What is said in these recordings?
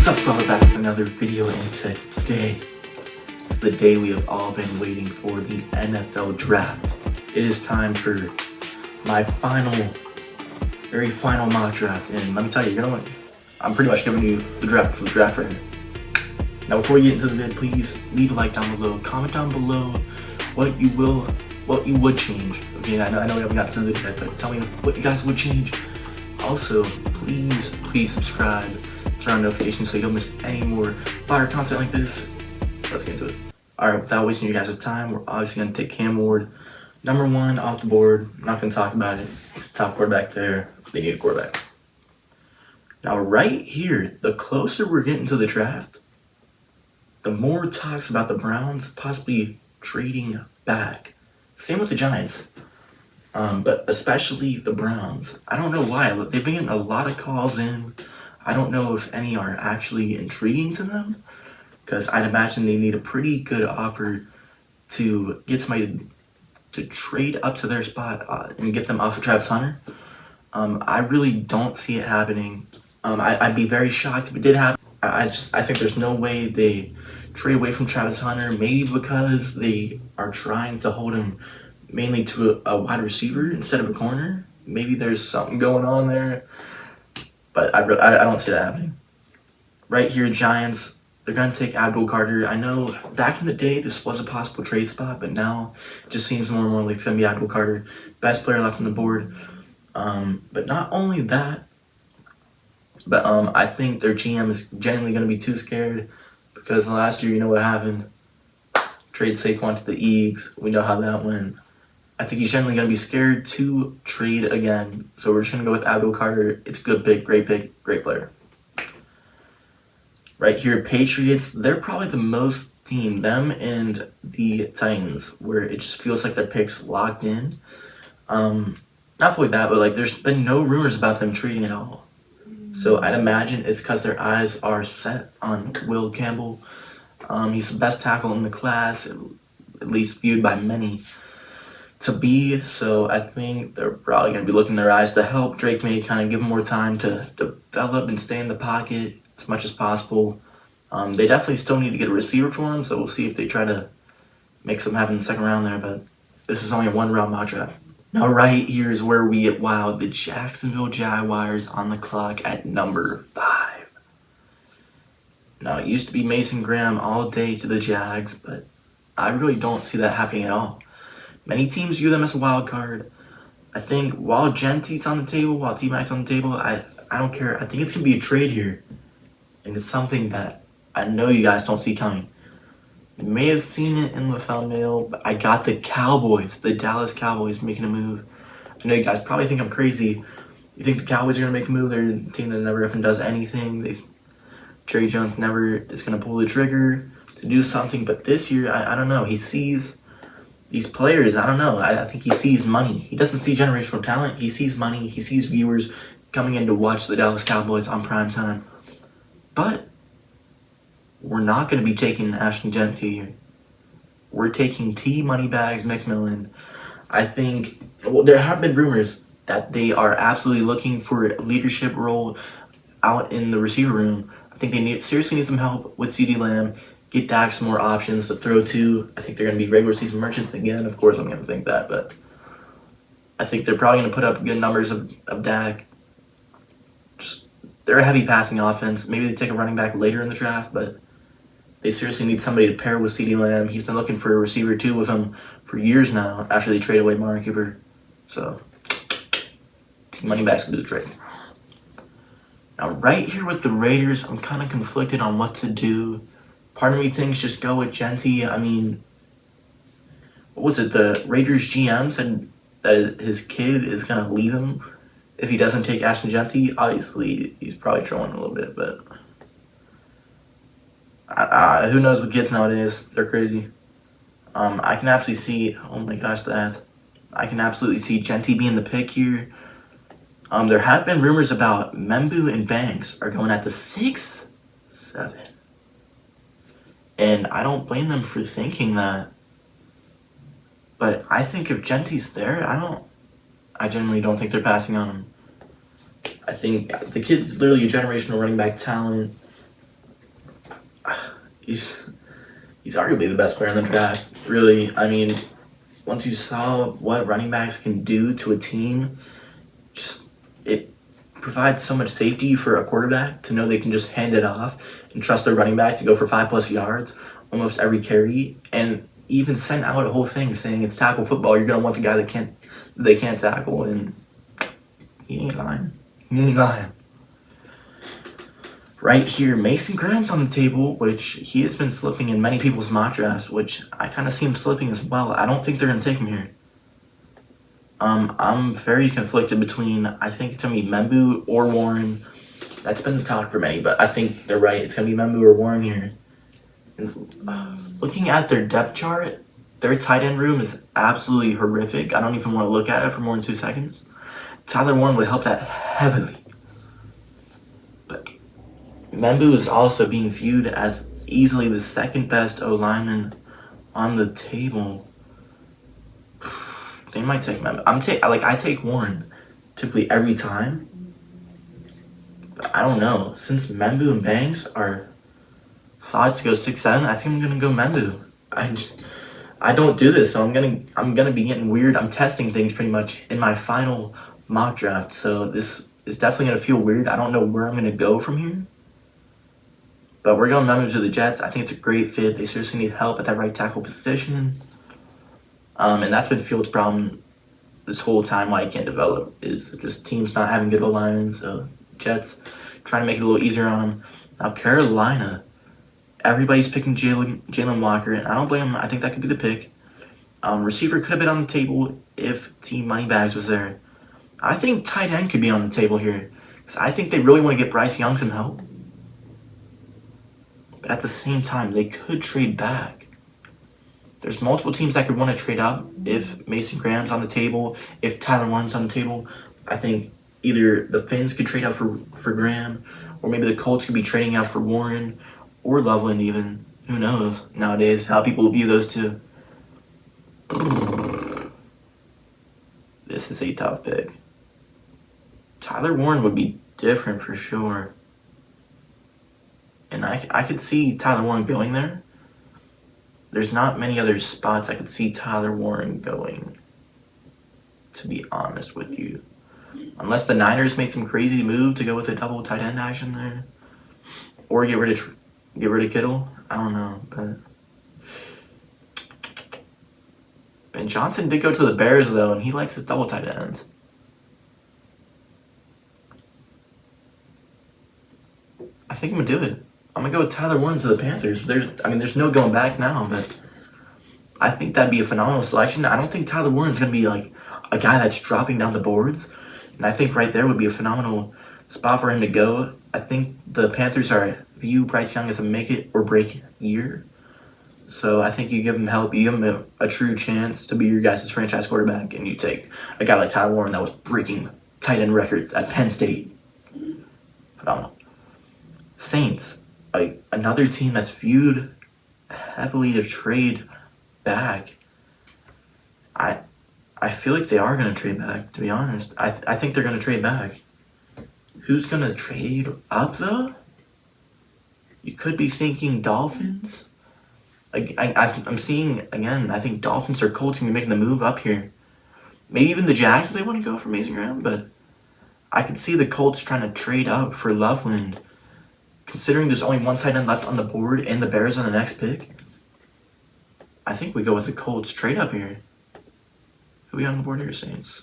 What's up, Squad? We're back with another video, and today is the day we have all been waiting for, the NFL draft. It is time for my very final mock draft, and let me tell you, I'm pretty much giving you the draft for the draft right here. Now, before we get into the vid, please leave a like down below, comment down below what you would change. Okay, I know we haven't got to the vid yet, but tell me what you guys would change. Also, please subscribe, turn on notifications so you don't miss any more fire content like this. Let's get into it. Alright, without wasting you guys' time, we're obviously going to take Cam Ward, number 1 off the board. I'm not going to talk about it. It's the top quarterback there. They need a quarterback. Now, right here, the closer we're getting to the draft, the more talks about the Browns possibly trading back. Same with the Giants. But especially the Browns. I don't know why. They've been getting a lot of calls in. I don't know if any are actually intriguing to them, because I'd imagine they need a pretty good offer to get somebody to trade up to their spot and get them off of Travis Hunter. I really don't see it happening. I'd be very shocked if it did happen. I think there's no way they trade away from Travis Hunter, maybe because they are trying to hold him mainly to a wide receiver instead of a corner. Maybe there's something going on there, but I don't see that happening. Right here, Giants, they're going to take Abdul Carter. I know back in the day this was a possible trade spot, but now it just seems more and more like it's going to be Abdul Carter, best player left on the board. But not only that, but I think their GM is genuinely going to be too scared, because last year, you know what happened? Trade Saquon to the Eagles. We know how that went. I think he's generally going to be scared to trade again. So we're just going to go with Abdul Carter. It's a good pick, great player. Right here, Patriots, they're probably the most team, them and the Titans, where it just feels like their pick's locked in. Not fully that, but there's been no rumors about them trading at all. So I'd imagine it's because their eyes are set on Will Campbell. He's the best tackle in the class, at least viewed by many to be. So I think they're probably going to be looking their eyes to help Drake May, kind of give him more time to develop and stay in the pocket as much as possible. They definitely still need to get a receiver for him, so we'll see if they try to make something happen in the second round there, but this is only a 1-round mock draft. Now right here is where we get wild. The Jacksonville Jaguars on the clock at number 5. Now, it used to be Mason Graham all day to the Jags, but I really don't see that happening at all. Many teams view them as a wild card. I think while Genty's on the table, while T-Mac's on the table, I don't care. I think it's going to be a trade here. And it's something that I know you guys don't see coming. You may have seen it in the thumbnail, but I got the Cowboys, the Dallas Cowboys, making a move. I know you guys probably think I'm crazy. You think the Cowboys are going to make a move? They're a team that never even does anything. Jerry Jones never is going to pull the trigger to do something. But this year, I don't know. He sees these players. I don't know. I think he sees money. He doesn't see generational talent. He sees money. He sees viewers coming in to watch the Dallas Cowboys on primetime. But we're not going to be taking Ashton Genty here. We're taking T. Moneybags McMillan. I think, well, there have been rumors that they are absolutely looking for a leadership role out in the receiver room. I think they seriously need some help with CeeDee Lamb. Get Dak some more options to throw to. I think they're going to be regular season merchants again. Of course, I'm going to think that, but I think they're probably going to put up good numbers of Dak. They're a heavy passing offense. Maybe they take a running back later in the draft, but they seriously need somebody to pair with CeeDee Lamb. He's been looking for a receiver too with him for years now after they trade away Amari Cooper. So, Team Moneybags can do the trade. Now, right here with the Raiders, I'm kind of conflicted on what to do. Part of me thinks just go with Genty. I mean, what was it? The Raiders GM said that his kid is going to leave him if he doesn't take Ashton Genty. Obviously, he's probably trolling a little bit, but who knows with kids nowadays? They're crazy. I can absolutely see, oh my gosh, I can absolutely see Genty being the pick here. There have been rumors about Membu and Banks are going at the 6, 7. And I don't blame them for thinking that. But I think if Genty's there, I genuinely don't think they're passing on him. I think the kid's literally a generational running back talent. he's arguably the best player in the draft. Really, I mean, once you saw what running backs can do to a team, just it provides so much safety for a quarterback to know they can just hand it off and trust their running back to go for 5+ yards almost every carry, and even send out a whole thing saying it's tackle football. You're gonna want the guy that can't tackle, and he ain't lying. He ain't lying. Right here, Mason Graham's on the table, which he has been slipping in many people's mock drafts, which I kind of see him slipping as well. I don't think they're gonna take him here. I'm very conflicted between, I think it's gonna be Membu or Warren. That's been the talk for many, but I think they're right. It's gonna be Membu or Warren here. And, looking at their depth chart, their tight end room is absolutely horrific. I don't even want to look at it for more than 2 seconds. Tyler Warren would help that heavily. But Membu is also being viewed as easily the second best O-lineman on the table. They might take Membu. I take Warren typically every time. But I don't know. Since Membu and Banks are thought to go 6'7", I think I'm gonna go Membu. I don't do this, so I'm gonna be getting weird. I'm testing things pretty much in my final mock draft, so this is definitely gonna feel weird. I don't know where I'm gonna go from here, but we're going Membu to the Jets. I think it's a great fit. They seriously need help at that right tackle position, and that's been Fields' problem this whole time. Why he can't develop is just teams not having good O-linemen. So Jets trying to make it a little easier on them. Now Carolina. Everybody's picking Jalen Walker, and I don't blame him. I think that could be the pick. Receiver could have been on the table if Team Moneybags was there. I think tight end could be on the table here, because I think they really want to get Bryce Young some help. But at the same time, they could trade back. There's multiple teams that could want to trade up if Mason Graham's on the table, if Tyler Warren's on the table. I think either the Finns could trade up for Graham, or maybe the Colts could be trading out for Warren, or Loveland even. Who knows nowadays how people view those two. This is a tough pick. Tyler Warren would be different for sure. And I could see Tyler Warren going there. There's not many other spots I could see Tyler Warren going, to be honest with you. Unless the Niners made some crazy move to go with a double tight end action there. Or get rid of Kittle? I don't know, but Ben Johnson did go to the Bears though, and he likes his double tight ends. I think I'm gonna do it. I'm gonna go with Tyler Warren to the Panthers. There's no going back now, but I think that'd be a phenomenal selection. I don't think Tyler Warren's gonna be like a guy that's dropping down the boards, and I think right there would be a phenomenal spot for him to go. I think the Panthers view Bryce Young as a make it or break year. So I think you give him help, you give him a true chance to be your guys' franchise quarterback, and you take a guy like Tyler Warren that was breaking tight end records at Penn State. Phenomenal. Saints, another team that's viewed heavily to trade back. I feel like they are going to trade back, to be honest. I think they're going to trade back. Who's going to trade up, though? You could be thinking Dolphins. I'm seeing, again, I think Dolphins or Colts going to be making the move up here. Maybe even the Jags if they want to go for Mason Graham, but I could see the Colts trying to trade up for Loveland. Considering there's only one tight end left on the board and the Bears on the next pick, I think we go with the Colts trade up here. Who are we on the board here? Saints.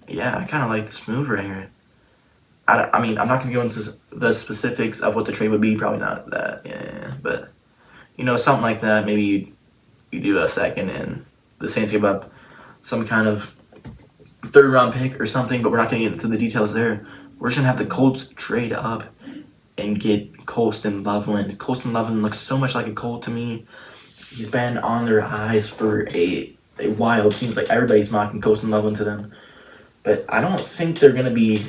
Yeah, I kind of like this move right here. I mean, I'm not going to go into the specifics of what the trade would be. Probably not that, yeah. But, something like that. Maybe you do a second and the Saints give up some kind of third-round pick or something, but we're not going to get into the details there. We're just going to have the Colts trade up and get Colston Loveland. Colston Loveland looks so much like a Colt to me. He's been on their eyes for a while. It seems like everybody's mocking Colston Loveland to them. But I don't think they're going to be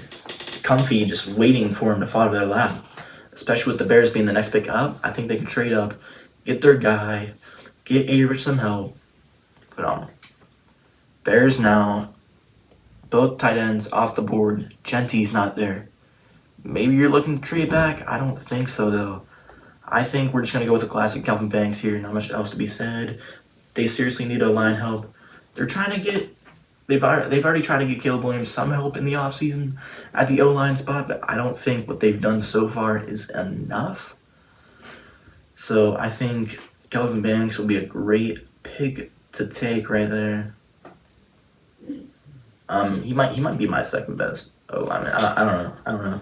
comfy just waiting for him to fall out of their lap. Especially with the Bears being the next pick up. I think they can trade up, get their guy, get A-Rich some help. Phenomenal. Bears now, both tight ends off the board. Genty's not there. Maybe you're looking to trade back? I don't think so, though. I think we're just going to go with a classic Calvin Banks here. Not much else to be said. They seriously need O-line help. They're trying to get... They've already tried to get Caleb Williams some help in the offseason at the O-line spot, but I don't think what they've done so far is enough. So I think Calvin Banks will be a great pick to take right there. He might be my second best O-lineman. I don't know.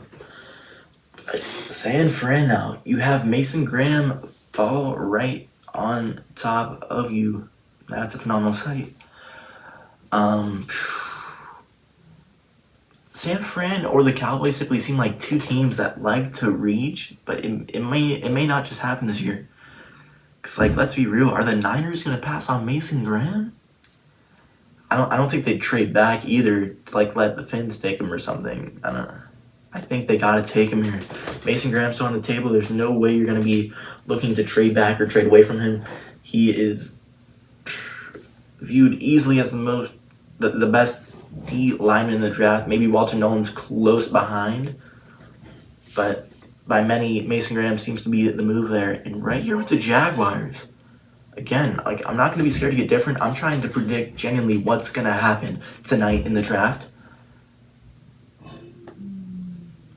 San Fran now. You have Mason Graham fall right on top of you. That's a phenomenal sight. San Fran or the Cowboys simply seem like two teams that like to reach, but it may not just happen this year. Cause like, let's be real, are the Niners gonna pass on Mason Graham? I don't think they'd trade back either. Like, let the Finns take him or something. I don't know. I think they gotta take him here. Mason Graham's still on the table. There's no way you're gonna be looking to trade back or trade away from him. He is viewed easily as the best D lineman in the draft. Maybe Walter Nolan's close behind, but by many, Mason Graham seems to be the move there. And right here with the Jaguars, again, like, I'm not going to be scared to get different. I'm trying to predict genuinely what's going to happen tonight in the draft.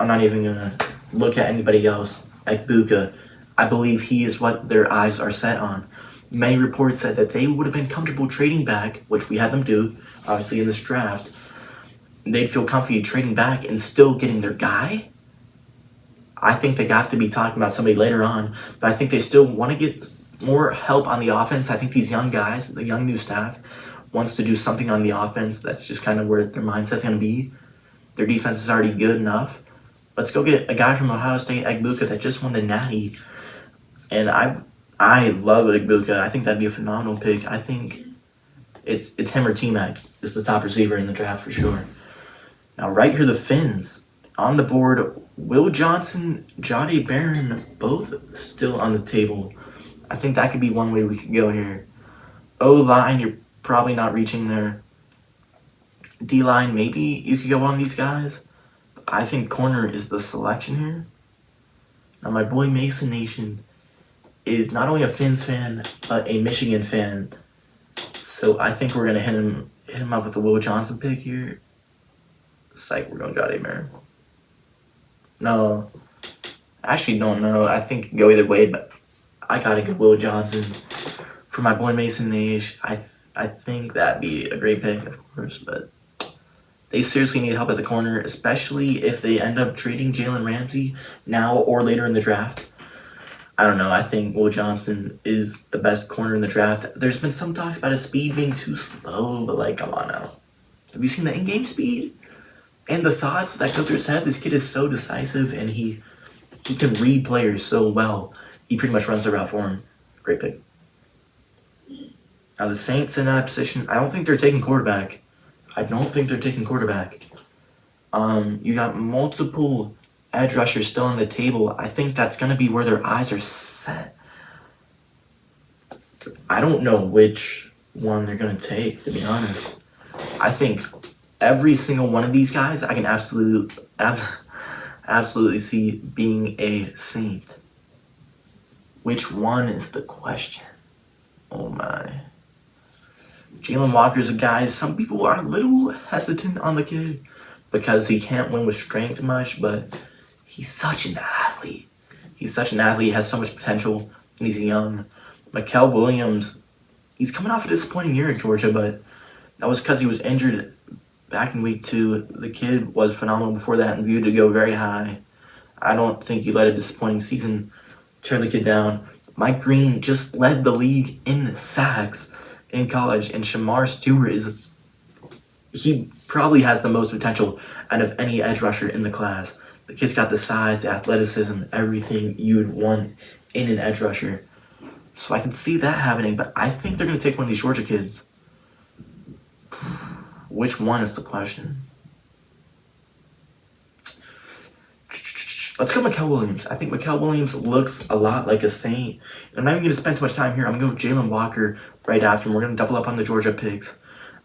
I'm not even going to look at anybody else. Ekbuka, I believe he is what their eyes are set on. Many reports said that they would have been comfortable trading back, which we had them do, obviously, in this draft. They'd feel comfy trading back and still getting their guy. I think they have to be talking about somebody later on, but I think they still want to get more help on the offense. I think these young guys, the young new staff, wants to do something on the offense. That's just kind of where their mindset's going to be. Their defense is already good enough. Let's go get a guy from Ohio State, Ekbuka, that just won the Natty. And I love Ekbuka. I think that'd be a phenomenal pick. I think it's him or T-Mac is the top receiver in the draft for sure. Now, right here, the Finns. On the board, Will Johnson, Jahdae Barron, both still on the table. I think that could be one way we could go here. O-line, you're probably not reaching there. D-line, maybe you could go on these guys. But I think corner is the selection here. Now, my boy Mason Nation is not only a Finns fan, but a Michigan fan. So I think we're going to hit him up with a Will Johnson pick here. Psych, we're going Jahdae Barron. No, I actually don't know. I think it could go either way, but I gotta go Will Johnson for my boy Mason Nation. I think that'd be a great pick, of course, but they seriously need help at the corner, especially if they end up trading Jalen Ramsey now or later in the draft. I don't know. I think Will Johnson is the best corner in the draft. There's been some talks about his speed being too slow, but like, come on now. Have you seen the in-game speed? And the thoughts that go through his head? This kid is so decisive, and he can read players so well. He pretty much runs the route for him. Great pick. Now, the Saints in that position, I don't think they're taking quarterback. You got multiple edge rushers still on the table. I think that's going to be where their eyes are set. I don't know which one they're going to take, to be honest. I think every single one of these guys I can absolutely see being a Saint. Which one is the question? Oh my. Jalen Walker's a guy, some people are a little hesitant on the kid because he can't win with strength much, but he's such an athlete. He has so much potential, and he's young. Mikael Williams, he's coming off a disappointing year at Georgia, but that was because he was injured back in week 2. The kid was phenomenal before that and viewed to go very high. I don't think you let a disappointing season tear the kid down. Mike Green just led the league in sacks in college, and Shamar Stewart he probably has the most potential out of any edge rusher in the class. The kid's got the size, the athleticism, everything you'd want in an edge rusher. So I can see that happening, but I think they're going to take one of these Georgia kids. Which one is the question? Let's go Mikael Williams. I think Mikael Williams looks a lot like a Saint. I'm not even going to spend too much time here. I'm going to go Jalen Walker right after him. We're going to double up on the Georgia picks.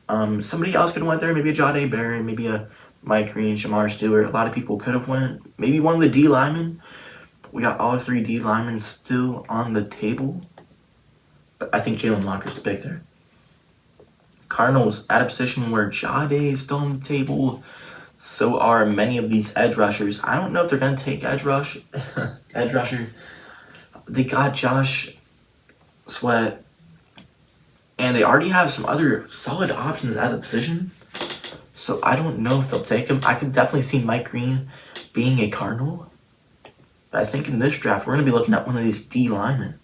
Somebody else could have went there. Maybe a Jahdae Barron. Maybe a Mike Green, Shamar Stewart. A lot of people could have went. Maybe one of the D linemen. We got all 3 D linemen still on the table. But I think Jalen Locker's the pick there. Cardinals at a position where Jade is still on the table. So are many of these edge rushers. I don't know if they're going to take edge rusher. They got Josh Sweat. And they already have some other solid options at the position. So I don't know if they'll take him. I could definitely see Mike Green being a Cardinal. But I think in this draft, we're going to be looking at one of these D linemen.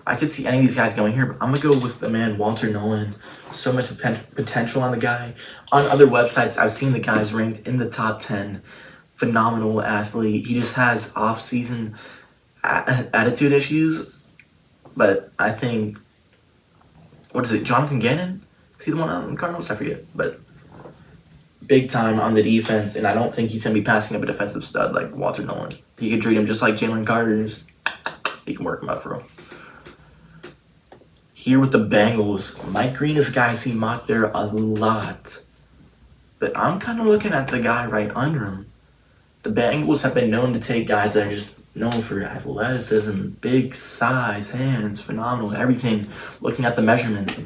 I could see any of these guys going here, but I'm going to go with the man, Walter Nolan. So much potential on the guy. On other websites, I've seen the guys ranked in the top 10. Phenomenal athlete. He just has off-season attitude issues. But I think, what is it, Jonathan Gannon? Is he the one on the Cardinals? I forget. But big time on the defense, and I don't think he's going to be passing up a defensive stud like Walter Nolan. He could treat him just like Jalen Carter's. He can work him out for him. Here with the Bengals, Mike Green is a guy I see mocked there a lot. But I'm kind of looking at the guy right under him. The Bengals have been known to take guys that are just known for athleticism, big size, hands, phenomenal, everything. Looking at the measurements.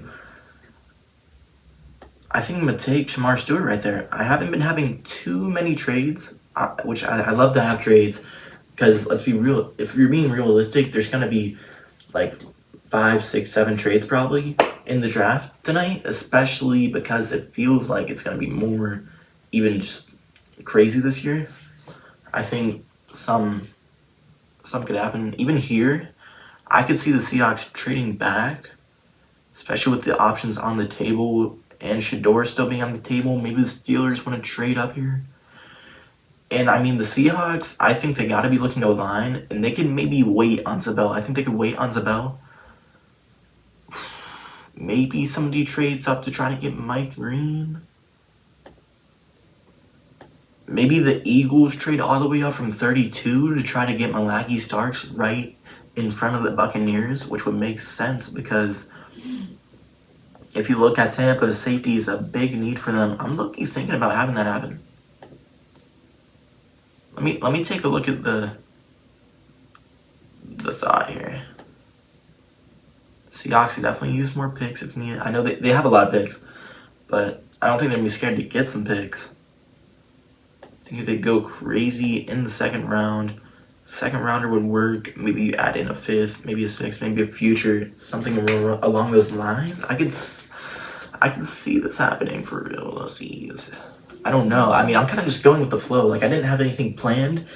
I think I'm going to take Shamar Stewart right there. I haven't been having too many trades, which I love to have trades. Because let's be real, if you're being realistic, there's going to be like 5, 6, 7 trades probably in the draft tonight, especially because it feels like it's going to be more even just crazy this year. I think some could happen. Even here, I could see the Seahawks trading back, especially with the options on the table and Shador still being on the table. Maybe the Steelers want to trade up here. And I mean, the Seahawks, I think they got to be looking to line, and they can maybe wait on Zabel. I think they could wait on Zabel. Maybe somebody trades up to try to get Mike Green. Maybe the Eagles trade all the way up from 32 to try to get Malachi Starks right in front of the Buccaneers, which would make sense because if you look at Tampa, safety is a big need for them. I'm thinking about having that happen. Let me take a look at the thought here. Seahawks could definitely use more picks if needed. I know they have a lot of picks, but I don't think they're going to be scared to get some picks. I think if they go crazy in the second round, second rounder would work. Maybe you add in a 5th, maybe a 6th, maybe a future, something along those lines. I can see this happening for real. Let's see. I don't know. I mean, I'm kind of just going with the flow. Like, I didn't have anything planned,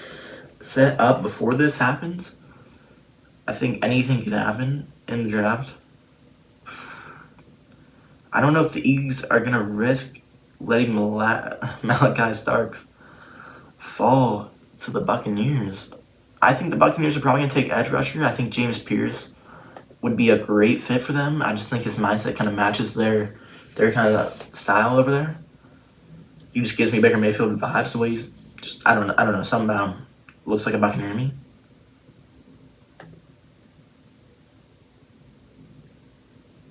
set up before this happens. I think anything can happen in the draft. I don't know if the Eagles are going to risk letting Malachi Starks fall to the Buccaneers. I think the Buccaneers are probably going to take edge rusher. I think James Pierce would be a great fit for them. I just think his mindset kind of matches their kind of style over there. He just gives me Baker Mayfield vibes the way he's just, I don't know, something about him looks like a Buccaneer to me.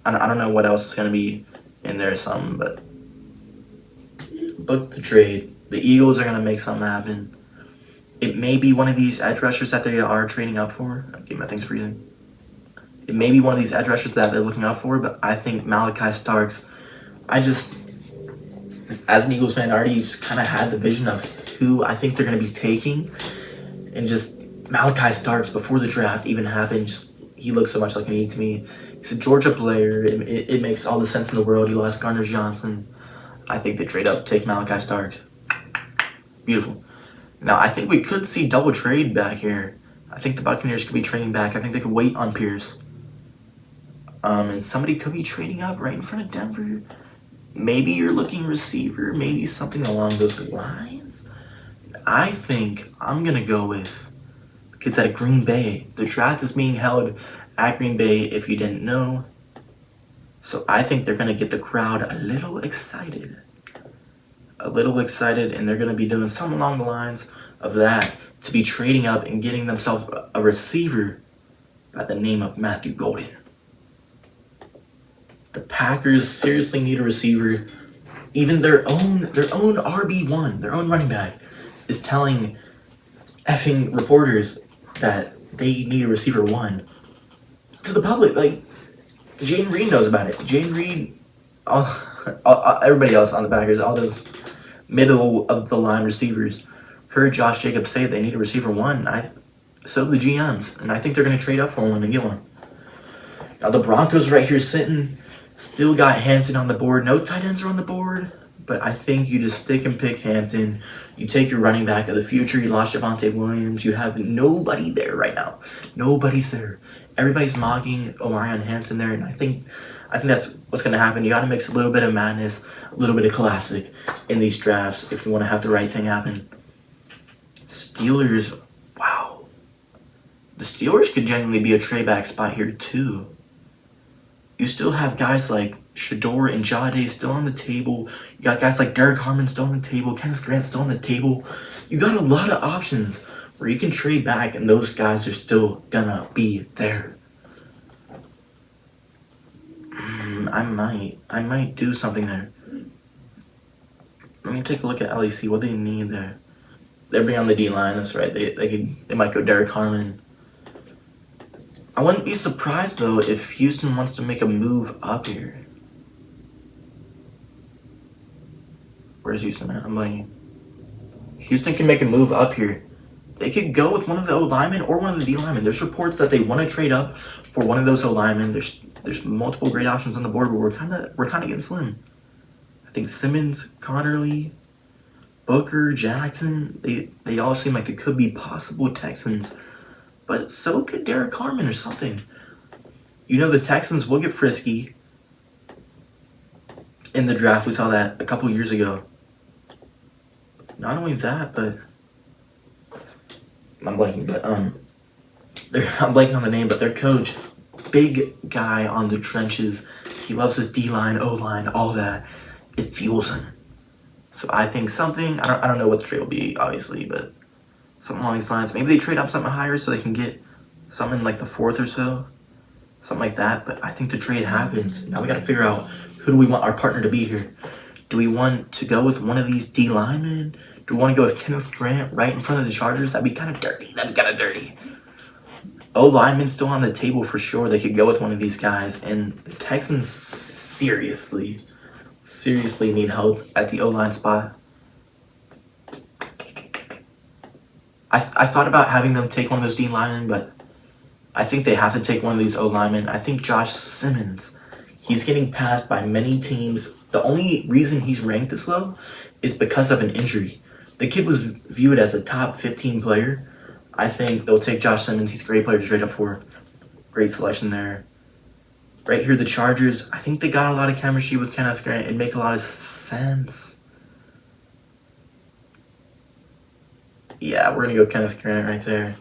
I don't know what else is going to be in there or something, but book the trade. The Eagles are going to make something happen. It may be one of these edge rushers that they are trading up for. I'll keep my things freezing. It may be one of these edge rushers that they're looking out for, but I think Malachi Starks, as an Eagles fan, I already just kind of had the vision of who I think they're going to be taking. And just Malachi Starks, before the draft even happened, he looks so much like me to me. He's a Georgia player. It makes all the sense in the world. He lost Garner Johnson. I think they trade up, take Malachi Starks. Beautiful. Now, I think we could see double trade back here. I think the Buccaneers could be trading back. I think they could wait on Pierce. And somebody could be trading up right in front of Denver. Maybe you're looking receiver. Maybe something along those lines. I think I'm going to go with the kids at Green Bay. The draft is being held at Green Bay, if you didn't know. So I think they're going to get the crowd a little excited. And they're going to be doing something along the lines of that to be trading up and getting themselves a receiver by the name of Matthew Golden. The Packers seriously need a receiver. Even their own RB1, their own running back, is telling effing reporters that they need a receiver one to the public. Like, Jane Reed knows about it. Jane Reed, everybody else on the Packers, all those middle of the line receivers, heard Josh Jacobs say they need a receiver one. So the GMs, and I think they're going to trade up for one and get one. Now the Broncos right here sitting, still got Hampton on the board. No tight ends are on the board, but I think you just stick and pick Hampton. You take your running back of the future. You lost Javonte Williams. You have nobody there right now. Nobody's there. Everybody's mocking Omarion Hampton there, and I think that's what's going to happen. You got to mix a little bit of madness, a little bit of classic in these drafts if you want to have the right thing happen. Steelers, wow. The Steelers could genuinely be a trade back spot here too. You still have guys like Shador and Jade still on the table. You got guys like Derek Harmon still on the table. Kenneth Grant still on the table. You got a lot of options where you can trade back and those guys are still gonna be there. I might do something there. Let me take a look at LEC. What they need there. They're bringing on the D-line. That's right. They might go Derek Harmon. I wouldn't be surprised, though, if Houston wants to make a move up here. Where's Houston at? I'm blanking. Houston can make a move up here. They could go with one of the O-linemen or one of the D-linemen. There's reports that they want to trade up for one of those O-linemen. There's multiple great options on the board, but we're kind of getting slim. I think Simmons, Connerly, Booker, Jackson, they all seem like they could be possible Texans. But so could Derek Harmon or something. You know the Texans will get frisky in the draft. We saw that a couple years ago. Not only that, but I'm blanking on the name, but their coach, big guy on the trenches. He loves his D-line, O-line, all that. It fuels him. So I think something, I don't know what the trade will be, obviously, but something along these lines. Maybe they trade up something higher so they can get something like the fourth or so. Something like that. But I think the trade happens. Now we got to figure out who do we want our partner to be here. Do we want to go with one of these D linemen? Do we want to go with Kenneth Grant right in front of the Chargers? That'd be kind of dirty. O-lineman still on the table for sure. They could go with one of these guys. And the Texans seriously need help at the O-line spot. I thought about having them take one of those D linemen, but I think they have to take one of these O linemen. I think Josh Simmons, he's getting passed by many teams. The only reason he's ranked this low is because of an injury. The kid was viewed as a top 15 player. I think they'll take Josh Simmons. He's a great player to trade up for. Great selection there. Right here, the Chargers, I think they got a lot of chemistry with Kenneth Grant. It'd make a lot of sense. Yeah, we're going to go Kenneth Grant right there.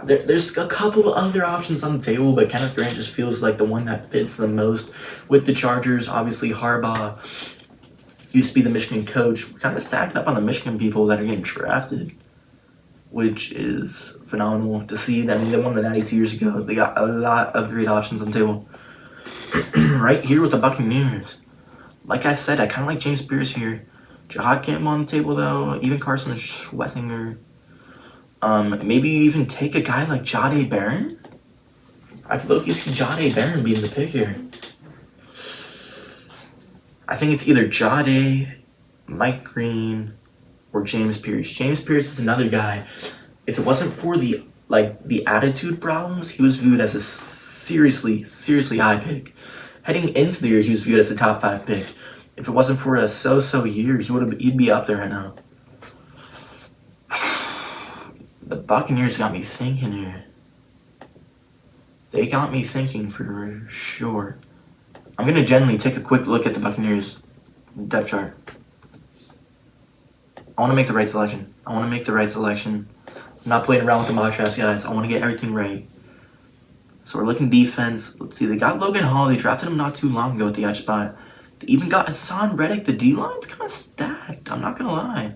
There's a couple other options on the table, but Kenneth Grant just feels like the one that fits the most with the Chargers. Obviously, Harbaugh used to be the Michigan coach. We're kind of stacking up on the Michigan people that are getting drafted, which is phenomenal to see. I mean, they won the Natty 2 years ago. They got a lot of great options on the table. Right here with the Buccaneers. Like I said, I kind of like James Pierce here. Jahad Campbell on the table, though. Even Carson Schwessinger. Maybe you even take a guy like Jahdae Barron. I could look see Jahdae Barron being the pick here. I think it's either Jahdae, Mike Green, or James Pierce. James Pierce is another guy. If it wasn't for the attitude problems, he was viewed as a seriously high pick. Heading into the year, he was viewed as a top 5 pick. If it wasn't for a so-so year, he'd be up there right now. The Buccaneers got me thinking here. They got me thinking for sure. I'm going to generally take a quick look at the Buccaneers depth chart. I want to make the right selection. I'm not playing around with the mock drafts, guys. I want to get everything right. So we're looking defense. Let's see. They got Logan Hall. They drafted him not too long ago at the edge spot. They even got Hassan Reddick. The D-line's kind of stacked. I'm not going to lie.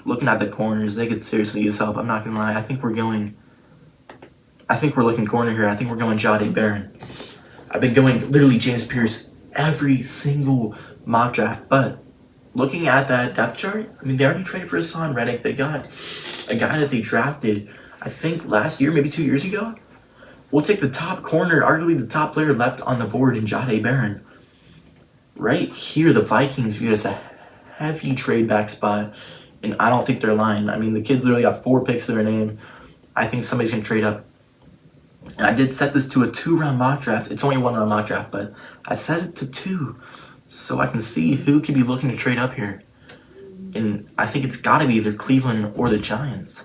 Looking at the corners, they could seriously use help. I'm not going to lie. I think we're looking corner here. I think we're going Jahdae Barron. I've been going literally James Pierce every single mock draft, but looking at that depth chart, I mean, they already traded for Hassan Reddick. They got a guy that they drafted, I think, last year, maybe 2 years ago. We'll take the top corner, arguably the top player left on the board in Jahdae Barron. Right here, the Vikings view it as a heavy trade back spot, and I don't think they're lying. I mean, the kids literally got 4 picks to their name. I think somebody's going to trade up. And I did set this to a 2-round mock draft. It's only a 1-round mock draft, but I set it to 2 so I can see who could be looking to trade up here. And I think it's got to be either Cleveland or the Giants.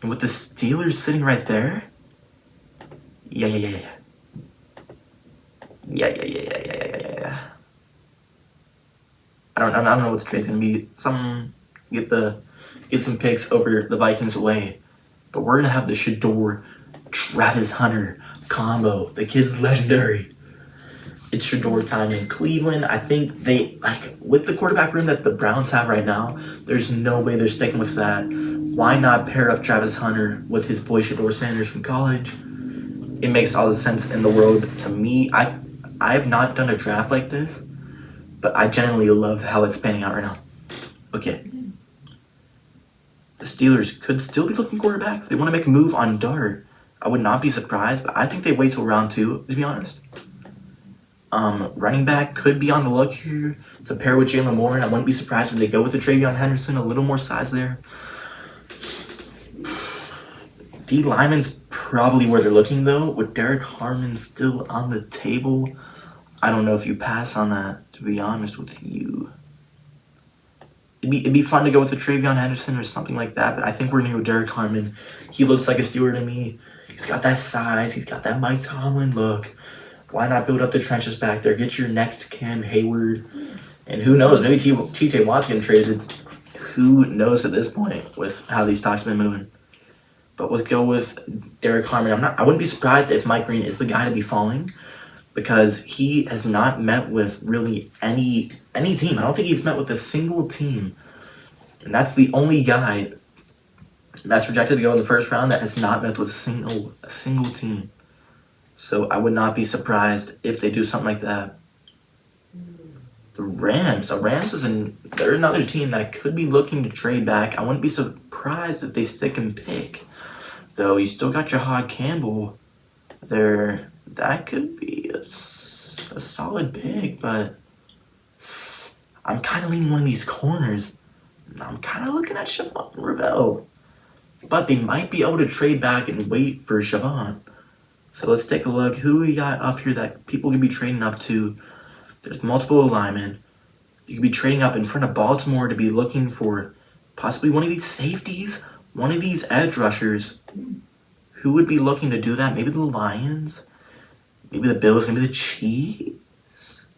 And with the Steelers sitting right there, yeah. I don't know what the trade's gonna be. Some get some picks over the Vikings away, but we're gonna have the Shador Travis Hunter combo. The kid's legendary. It's Shador time in Cleveland. I think they, like, with the quarterback room that the Browns have right now, there's no way they're sticking with that. Why not pair up Travis Hunter with his boy Shador Sanders from college? It makes all the sense in the world to me. I have not done a draft like this, but I genuinely love how it's panning out right now. Okay. The Steelers could still be looking quarterback. If they want to make a move on Dart, I would not be surprised, but I think they wait till round 2, to be honest. Running back could be on the look here to pair with Jalen Moore, and I wouldn't be surprised if they go with the Travion Henderson, a little more size there. D lineman's probably where they're looking, though, with Derek Harmon still on the table. I don't know if you pass on that, to be honest with you. It'd be fun to go with the Travion Henderson or something like that, but I think we're going to go with Derek Harmon. He looks like a Steeler to me. He's got that size. He's got that Mike Tomlin look. Why not build up the trenches back there? Get your next Cam Hayward. And who knows, maybe T.J. Watt's getting traded. Who knows at this point with how these stocks have been moving. But we'll go with Derek Harmon. I wouldn't be surprised if Mike Green is the guy to be falling, because he has not met with really any team. I don't think he's met with a single team. And that's the only guy that's projected to go in the first round that has not met with a single team. So I would not be surprised if they do something like that. The Rams. They're another team that could be looking to trade back. I wouldn't be surprised if they stick and pick. Though you still got Jahad Campbell there. That could be a solid pick, but I'm kind of leaning one of these corners. I'm kind of looking at Siobhan Ravel. But they might be able to trade back and wait for Siobhan. So let's take a look. Who we got up here that people could be trading up to? There's multiple linemen. You could be trading up in front of Baltimore to be looking for possibly one of these safeties, one of these edge rushers. Who would be looking to do that? Maybe the Lions? Maybe the Bills? Maybe the Chiefs?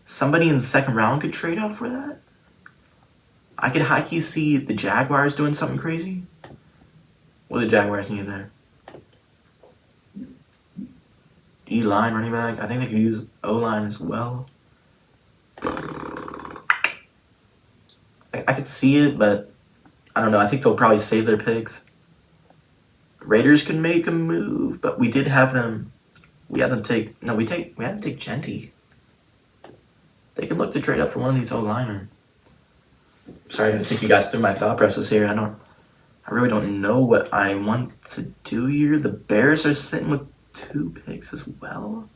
Somebody in the second round could trade up for that? I could high-key see the Jaguars doing something crazy. What do the Jaguars need there? D-line, running back. I think they could use O-line as well. I could see it, but I don't know. I think they'll probably save their picks. Raiders can make a move, but we did have them. We had them take Genty. They could look to trade up for one of these O-liner. Sorry, I'm gonna take you guys through my thought process here. I really don't know what I want to do here. The Bears are sitting with 2 picks as well.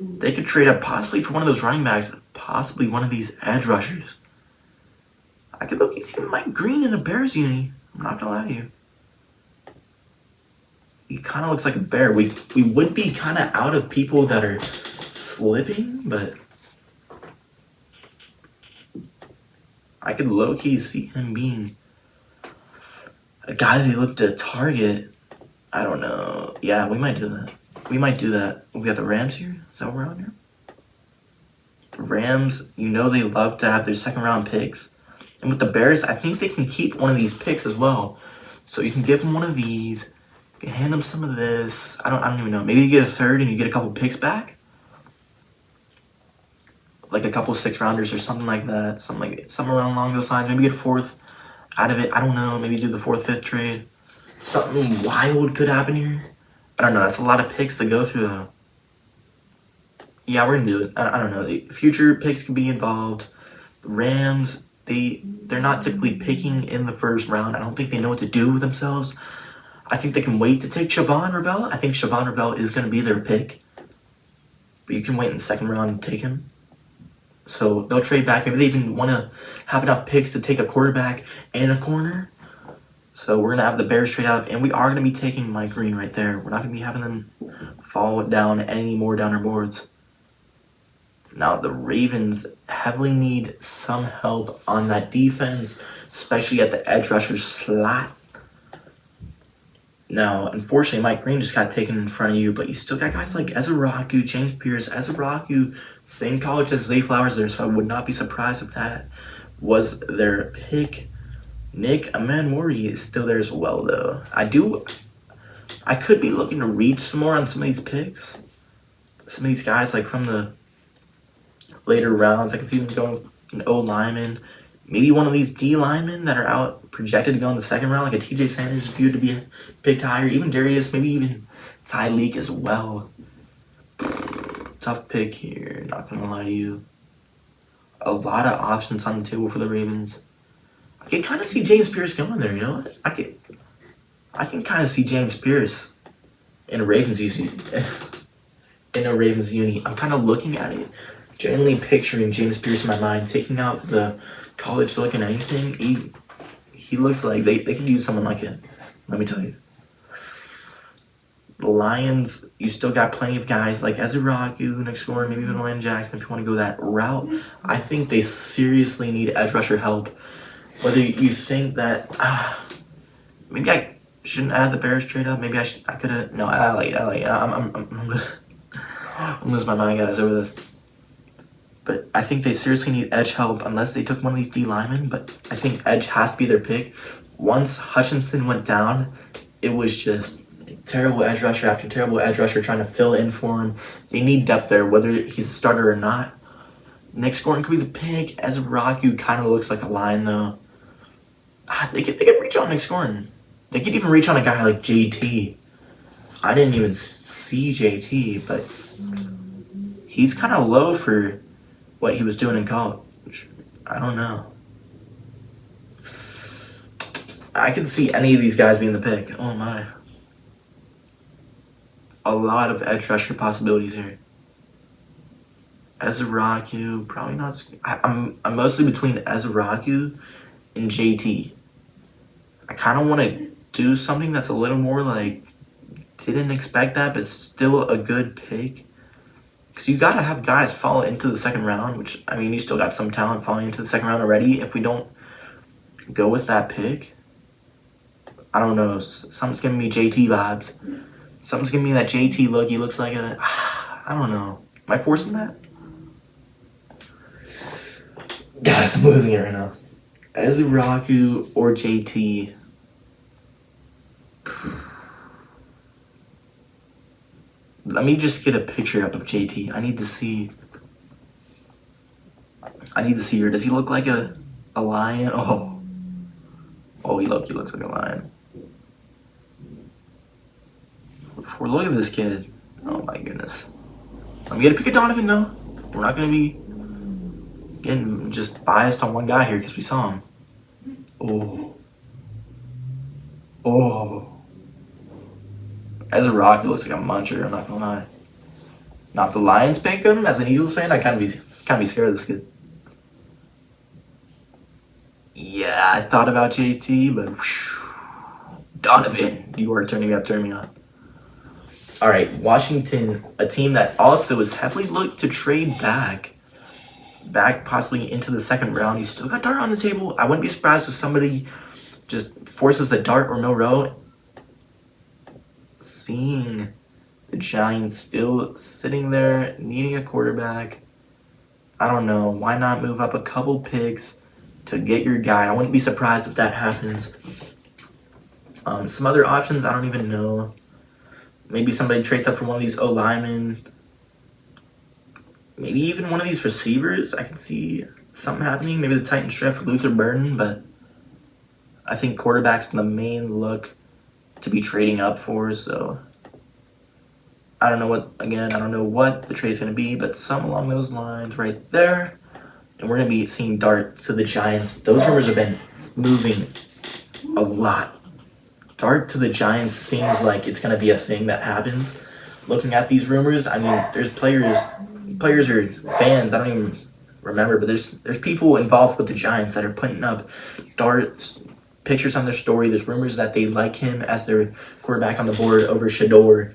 They could trade up possibly for one of those running backs, possibly one of these edge rushers. I could look and see Mike Green in a Bears uni. I'm not gonna lie to you. He kind of looks like a bear. We would be kind of out of people that are slipping, but I could low-key see him being a guy they look to target. I don't know. Yeah, we might do that. We got the Rams here. Is that what we're on here? The Rams, they love to have their second-round picks. And with the Bears, I think they can keep one of these picks as well. So you can give them one of these. You can hand them some of this. I don't even know. Maybe you get a third and you get a couple picks back. Like a couple 6-rounders or something like that. Something around along those lines. Maybe get a 4th out of it. I don't know. Maybe do the 4th, 5th trade. Something wild could happen here. I don't know. That's a lot of picks to go through, though. Yeah, we're going to do it. I don't know. The future picks can be involved. Rams, they're not typically picking in the first round. I don't think they know what to do with themselves. I think they can wait to take Siobhan Ravel. I think Siobhan Ravel is going to be their pick. But you can wait in the second round and take him. So they'll trade back. Maybe they even want to have enough picks to take a quarterback and a corner. So we're going to have the Bears trade up. And we are going to be taking Mike Green right there. We're not going to be having them fall down any more down our boards. Now, the Ravens heavily need some help on that defense, especially at the edge rusher slot. Now, unfortunately, Mike Green just got taken in front of you, but you still got guys like Ezraku, James Pierce. Ezraku, same college as Zay Flowers there, so I would not be surprised if that was their pick. Nick Amanwori is still there as well, though. I could be looking to reach some more on some of these picks. Some of these guys, like from the later rounds, I can see them going an O lineman. Maybe one of these D linemen that are out projected to go in the second round, like a TJ Sanders viewed to be picked higher. Even Darius, maybe even Ty Leak as well. Tough pick here, not gonna lie to you. A lot of options on the table for the Ravens. I can kind of see James Pierce going there, you know what? I can kind of see James Pierce in a Ravens uni. I'm kind of looking at it, generally picturing James Pierce in my mind, taking out the college look and anything. He looks like they could use someone like him. Let me tell you. The Lions, you still got plenty of guys like Ezraku, next scorer, maybe even Landon Jackson if you want to go that route. I think they seriously need edge rusher help. Whether you think that maybe I shouldn't add the Bears trade up, maybe I could have. No, I like it. I'm losing my mind, guys, over this. But I think they seriously need edge help unless they took one of these D linemen. But I think edge has to be their pick. Once Hutchinson went down, it was just terrible edge rusher after terrible edge rusher trying to fill in for him. They need depth there, whether he's a starter or not. Next scoring could be the pick. Ezraku kind of looks like a line, though. They could reach on Nick Scoring. They could even reach on a guy like JT. I didn't even see JT, but he's kind of low for what he was doing in college. I don't know. I could see any of these guys being the pick. Oh my. A lot of edge rusher possibilities here. Ezraku, probably not. I'm mostly between Ezraku and JT. I kind of want to do something that's a little more like, didn't expect that, but still a good pick. Because you got to have guys fall into the second round, which, I mean, you still got some talent falling into the second round already. If we don't go with that pick, I don't know. Something's giving me JT vibes. Something's giving me that JT look. He looks like a, I don't know. Am I forcing that? Guys, I'm losing it right now. Ezraku or JT. Let me just get a picture up of JT. I need to see her. Does he look like a lion? He looks like a lion. Look at this kid. Oh my goodness. I'm gonna pick a Donovan though. We're not gonna be getting just biased on one guy here because we saw him. Ezraku looks like a muncher, I'm not gonna lie. Now if the Lions pick him as an Eagles fan, I kinda be scared of this kid. Yeah, I thought about JT, but Donovan, you are turning me on. Alright, Washington, a team that also is heavily looked to trade back possibly into the second round. You still got Dart on the table. I wouldn't be surprised if somebody just forces the Dart or Milrow. Seeing the Giants still sitting there, needing a quarterback. I don't know. Why not move up a couple picks to get your guy? I wouldn't be surprised if that happens. Some other options, I don't even know. Maybe somebody trades up for one of these O-linemen. Maybe even one of these receivers. I can see something happening. Maybe the Titans trade for Luther Burden, but I think quarterback's the main look to be trading up for, so I don't know what the trade's going to be, but something along those lines right there. and we're going to be seeing Dart to the Giants. Those rumors have been moving a lot. Dart to the Giants seems like it's going to be a thing that happens. Looking at these rumors, I mean, there's players or fans, I don't even remember, but there's people involved with the Giants that are putting up Dart's pictures on their story. There's rumors that they like him as their quarterback on the board over Shador.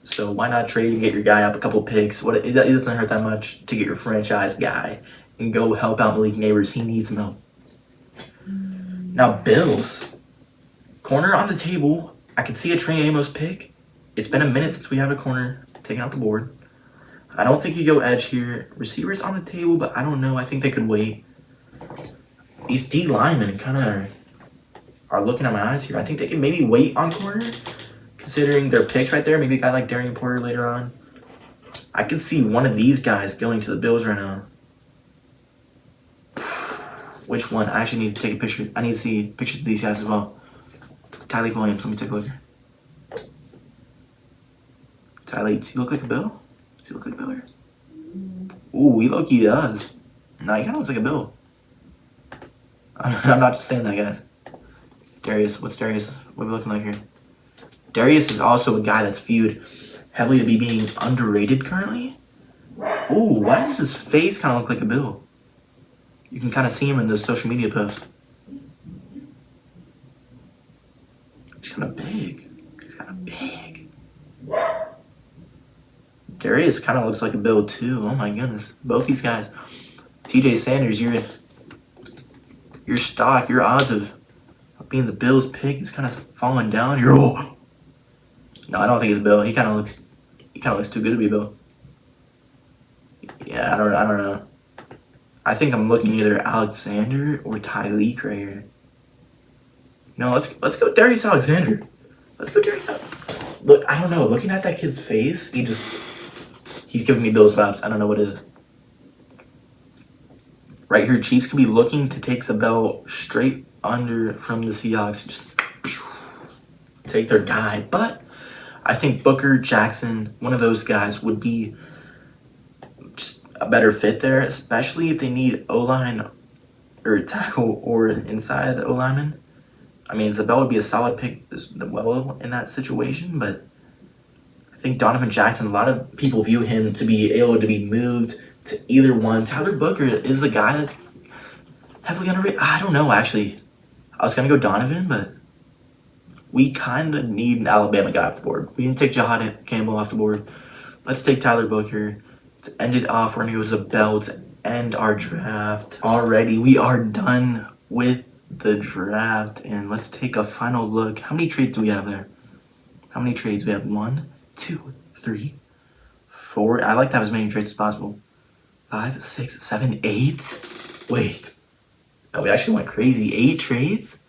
So why not trade and get your guy up a couple picks? It doesn't hurt that much to get your franchise guy and go help out Malik Neighbors. He needs some help. Now, Bills. Corner on the table. I could see a Trey Amos pick. It's been a minute since we have a corner taken out the board. I don't think you go edge here. Receivers on the table, but I don't know. I think they could wait. These D linemen kind of are looking at my eyes here. I think they can maybe wait on corner, considering their picks right there. Maybe a guy like Darian Porter later on. I could see one of these guys going to the Bills right now. Which one? I actually need to take a picture. I need to see pictures of these guys as well. Tylee Williams. Let me take a look here. Tylee, does he look like a Bill? Does he look like a Bill here? Ooh, he low-key does. Nah, he kind of looks like a Bill. I'm not just saying that, guys. Darius, what's Darius? What are we looking like here? Darius is also a guy that's viewed heavily to be being underrated currently. Ooh, why does his face kind of look like a Bill? You can kind of see him in those social media posts. He's kind of big. He's kind of big. Darius kind of looks like a Bill too. Oh my goodness. Both these guys. TJ Sanders, your stock, your odds of being the Bills pick is kind of falling down. No, I don't think it's Bill. He kind of looks too good to be Bill. Yeah, I don't know. I think I'm looking either Alexander or Tylee Crayer. No, let's go Darius Alexander. Let's go Darius Alexander. Look, I don't know. Looking at that kid's face, he's giving me Bills vibes. I don't know what it is. Right here, Chiefs could be looking to take Zabel straight under from the Seahawks. Just take their guy. But I think Booker, Jackson, one of those guys would be just a better fit there, especially if they need O-line or tackle or inside the O-lineman. I mean, Zabel would be a solid pick as well in that situation, but I think Donovan Jackson, a lot of people view him to be able to be moved to either one. Tyler Booker is a guy that's heavily underrated. I don't know, actually. I was going to go Donovan, but we kind of need an Alabama guy off the board. We didn't take Jahad Campbell off the board. Let's take Tyler Booker. To end it off, we're going to go Zabel to end our draft. Alrighty, we are done with the draft, and let's take a final look. How many trades do we have there? How many trades? We have 1, 2, 3, 4. I like to have as many trades as possible. 5, 6, 7, 8. Wait. Oh, we actually went crazy. 8 trades?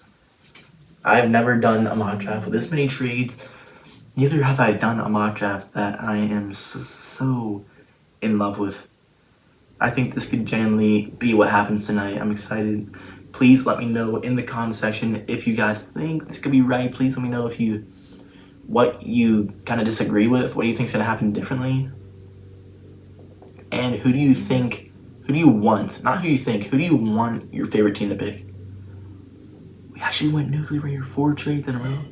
I've never done a mock draft with this many trades. Neither have I done a mock draft that I am so in love with. I think this could genuinely be what happens tonight. I'm excited. Please let me know in the comment section if you guys think this could be right. Please let me know what you kind of disagree with. What do you think is going to happen differently? And who do you want? Not who you think. Who do you want your favorite team to pick? We actually went nuclear here. 4 trades in a row.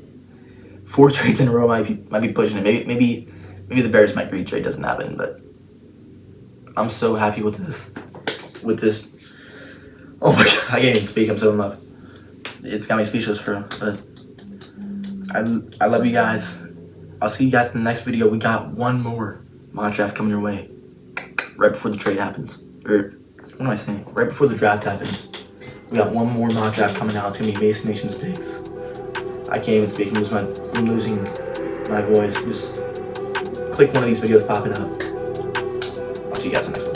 4 trades in a row might be pushing it. Maybe the Bears might agree trade doesn't happen, but I'm so happy with this. Oh my god, I can't even speak. I'm so in love. It's got me speechless for real. But I love you guys. I'll see you guys in the next video. We got one more mock draft coming your way right before the trade happens. Or what am I saying? Right before the draft happens. We got one more mock draft coming out. It's gonna be Mason Nation's picks. I can't even speak. I'm losing my voice. Just click one of these videos popping up. I'll see you guys in the next one.